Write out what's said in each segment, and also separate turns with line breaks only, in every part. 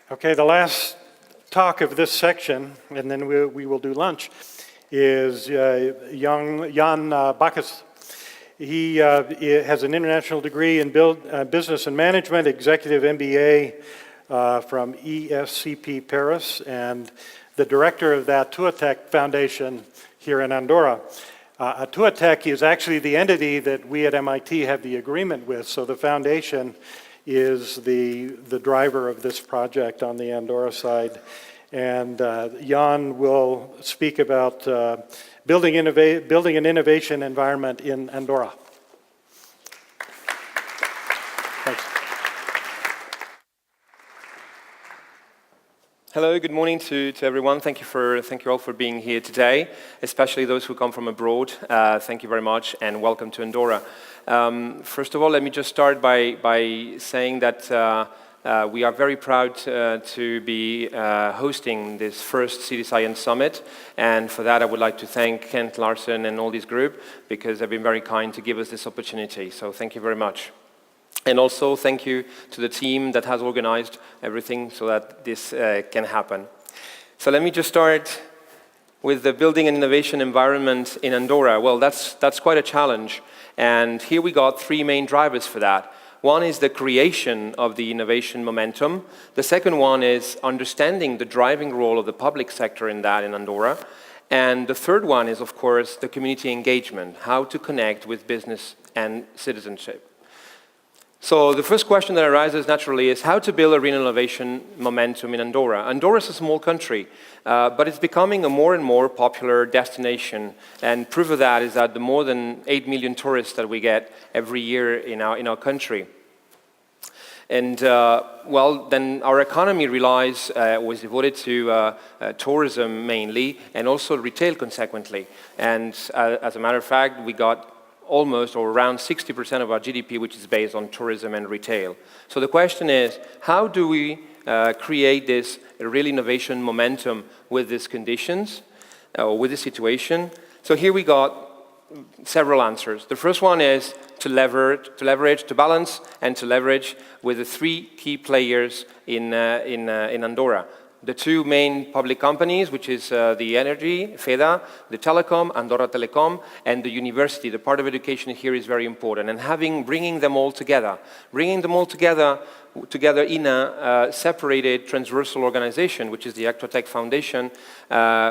Okay, the last talk of this section, and then we will do lunch, is Yann Baucis. He has an international degree in business and management, executive MBA from ESCP Paris, and the director of the ActuaTECH Foundation here in Andorra. ActuaTECH is actually the entity that we at MIT have the agreement with, so the foundation is the driver of this project on the Andorra side. And Yann will speak about building an innovation environment in Andorra. Thanks.
Hello, good morning to everyone. Thank you all for being here today, especially those who come from abroad. Thank you very much and welcome to Andorra. First of all, let me just start by saying that we are very proud to be hosting this first City Science Summit, and for that I would like to thank Kent Larsen and all this group because they've been very kind to give us this opportunity, so thank you very much. And also thank you to the team that has organized everything so that this can happen. So let me just start with the building an innovation environment in Andorra. Well, that's quite a challenge, and here we got three main drivers for that. One is the creation of the innovation momentum. The second one is understanding the driving role of the public sector in that in Andorra. And the third one is, of course, the community engagement, how to connect with business and citizenship. So the first question that arises naturally is how to build a real innovation momentum in Andorra. Andorra is a small country, but it's becoming a more and more popular destination. And proof of that is that the more than 8 million tourists that we get every year in our country. And well, then our economy was devoted to tourism mainly, and also retail consequently. And as a matter of fact, we got almost or around 60% of our GDP, which is based on tourism and retail. So the question is, how do we create this real innovation momentum with these conditions, or with this situation? So here we got several answers. The first one is to balance and to leverage with the three key players in Andorra. The two main public companies, which is the energy, FEDA, the telecom, Andorra Telecom, and the university. The part of education here is very important. And bringing them all together in a separated transversal organization, which is the ActuaTECH Foundation,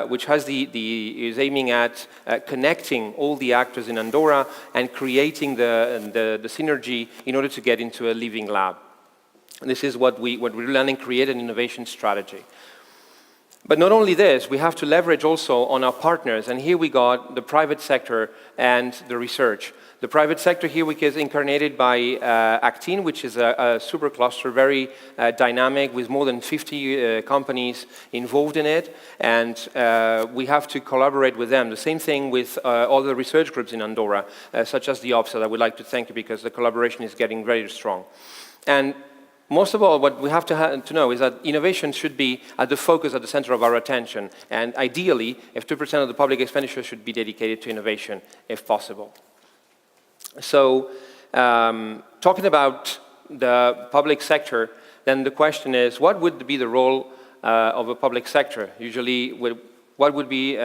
which is aiming at connecting all the actors in Andorra and creating the synergy in order to get into a living lab. This is what we're learning, create an innovation strategy. But not only this, we have to leverage also on our partners, and here we got the private sector and the research. The private sector here is incarnated by Actin, which is a super cluster, very dynamic, with more than 50 companies involved in it, and we have to collaborate with them. The same thing with all the research groups in Andorra, such as the OPS, that I would like to thank you because the collaboration is getting very strong. And most of all, what we have to know is that innovation should be at the focus, at the center of our attention. And ideally, if 2% of the public expenditure should be dedicated to innovation, if possible. So, talking about the public sector, then the question is, what would be the role of a public sector? Usually, what we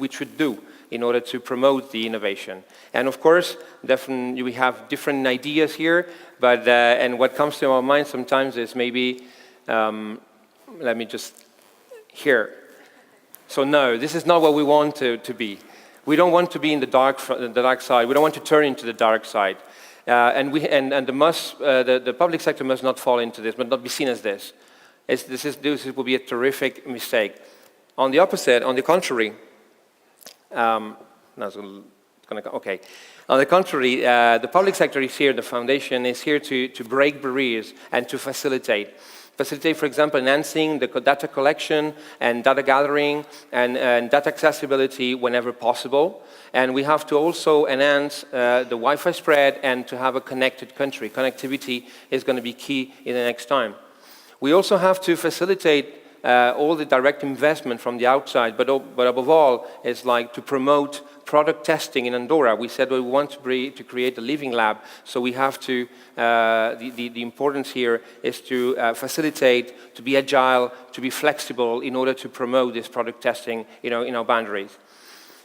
should do in order to promote the innovation. And of course, definitely we have different ideas here, but and what comes to our mind sometimes is maybe, let me just, here. So no, this is not what we want to be. We don't want to be in the dark side. We don't want to turn into the dark side. And the public sector must not fall into this, must not be seen as this. This will be a terrific mistake. On the opposite, on the contrary, on the contrary, the public sector is here, the foundation is here to break barriers and to facilitate, for example, enhancing the data collection and data gathering and data accessibility whenever possible. And we have to also enhance the Wi-Fi spread and to have a connected country. Connectivity is going to be key in the next time. We also have to facilitate all the direct investment from the outside, but above all, is like to promote product testing in Andorra. We said we want to create a living lab, so we have to, the importance here is to facilitate, to be agile, to be flexible in order to promote this product testing, in our boundaries.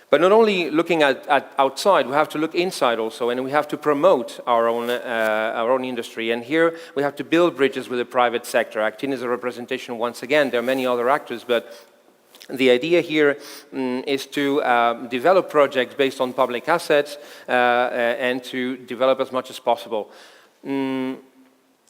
But not only looking at outside, we have to look inside also, and we have to promote our own industry. And here we have to build bridges with the private sector. Actin is a representation once again. There are many other actors, but the idea here is to develop projects based on public assets and to develop as much as possible.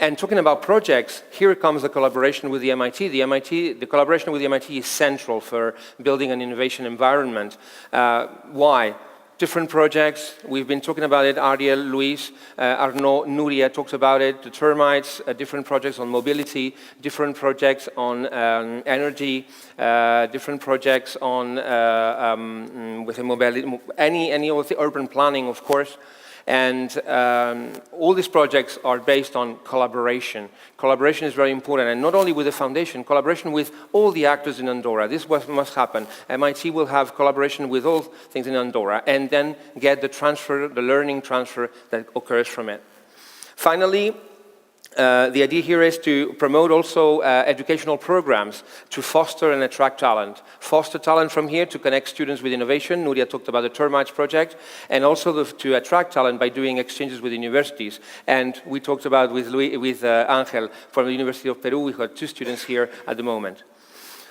And talking about projects, here comes the collaboration with the MIT. The collaboration with the MIT is central for building an innovation environment. Why? Different projects, we've been talking about it, Ariel, Luis, Arnaud, Nuria talks about it, the termites, different projects on mobility, different projects on energy, different projects on with mobility, any of the urban planning, of course. And all these projects are based on collaboration. Collaboration is very important, and not only with the foundation, collaboration with all the actors in Andorra. This must happen. MIT will have collaboration with all things in Andorra, and then get the transfer, the learning transfer that occurs from it. Finally, the idea here is to promote also educational programs to foster and attract talent. Foster talent from here to connect students with innovation. Nuria talked about the termites project, and also to attract talent by doing exchanges with universities. And we talked about with Angel from the University of Peru. We've got 2 students here at the moment.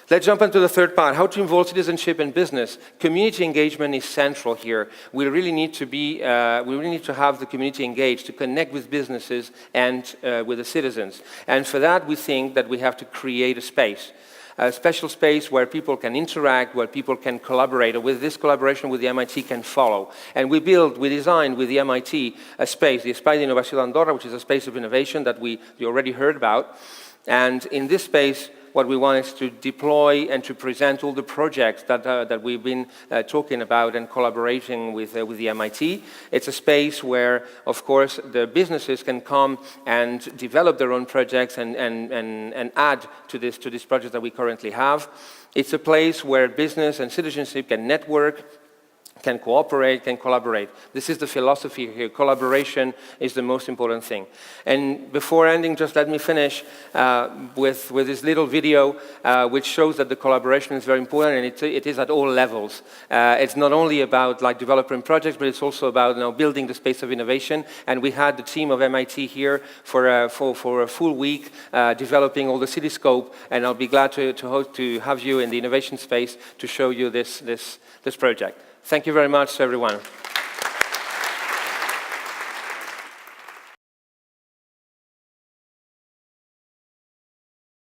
Let's jump into the third part, how to involve citizenship in business. Community engagement is central here. We really need to have the community engaged to connect with businesses and with the citizens. And for that, we think that we have to create a special space where people can interact, where people can collaborate. And with this collaboration with the MIT can follow. And we designed with the MIT a space, the Espai d'Innovació d'Andorra, which is a space of innovation that you already heard about. And in this space, what we want is to deploy and to present all the projects that we've been talking about and collaborating with the MIT. It's a space where, of course, the businesses can come and develop their own projects and add to this project that we currently have. It's a place where business and citizenship can network, can cooperate, can collaborate. This is the philosophy here. Collaboration is the most important thing. And before ending, just let me finish with this little video which shows that the collaboration is very important, and it is at all levels. It's not only about developing projects, but it's also about building the space of innovation. And we had the team of MIT here for a full week developing all the Cityscope, and I'll be glad to have you in the innovation space to show you this project. Thank you very much, everyone.